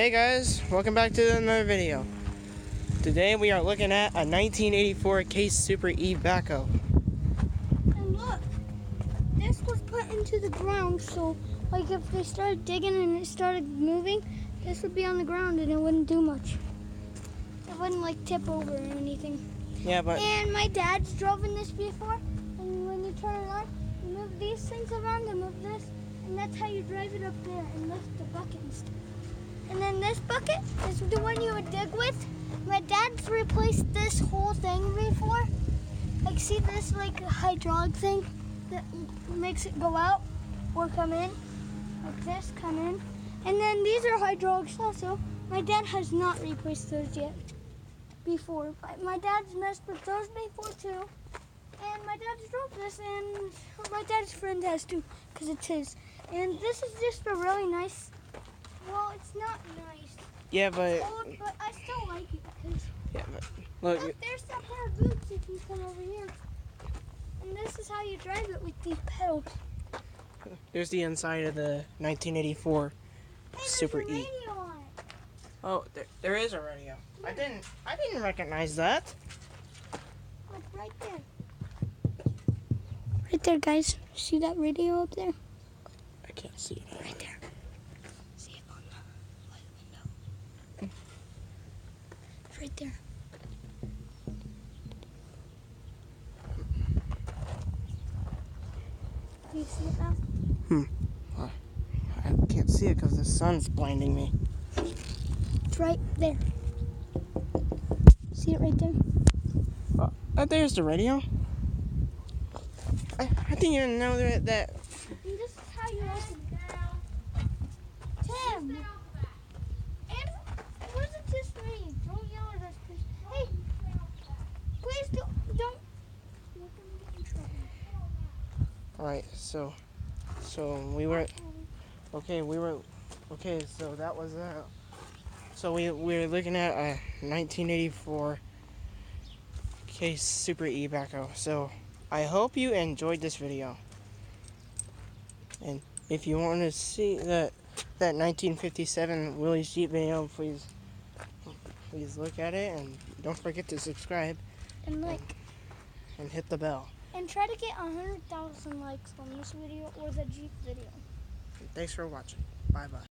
Hey guys, welcome back to another video. Today we are looking at a 1984 Case Super E backhoe. And look, this was put into the ground, so like if they started digging and it started moving, this would be on the ground and it wouldn't do much. It wouldn't like tip over or anything. Yeah, but And my dad's driven this before, and when you turn it on, you move these things around and move this, and that's how you drive it up there and lift the bucket and stuff. And then this bucket is the one you would dig with. My dad's replaced this whole thing before. Like, see this like hydraulic thing that makes it go out or come in? Like this, come in. And then these are hydraulics also. My dad has not replaced those yet before. My dad's messed with those before too. And my dad's drove this, and my dad's friend has too, because it's his. And this is just a really nice, well, it's not nice. yeah, but It's old, but I still like it because look, look, there's that pair of boots if you come over here. And this is how you drive it with these pedals. there's the inside of the 1984 Hey, there's Super a E. radio on it. Oh, there is a radio. I didn't recognize that. Look, right there. Right there, guys. See that radio up there? I can't see it. Right there. See it on the light window. It's right there. Do you see it now? I can't see it because the sun's blinding me. It's right there. See it right there? There's the radio. I didn't even know that. And this is how you open it. Tim! And where's the test radio? Don't yell at us, please. Hey! Please don't. We're gonna get in trouble. All right, so so that was so we were looking at a 1984 Case Super E backhoe. So I hope you enjoyed this video, and if you want to see that 1957 Willie's Jeep video, please look at it, and don't forget to subscribe And like, and hit the bell. and try to get 100,000 likes on this video or the Jeep video. Thanks for watching. Bye bye.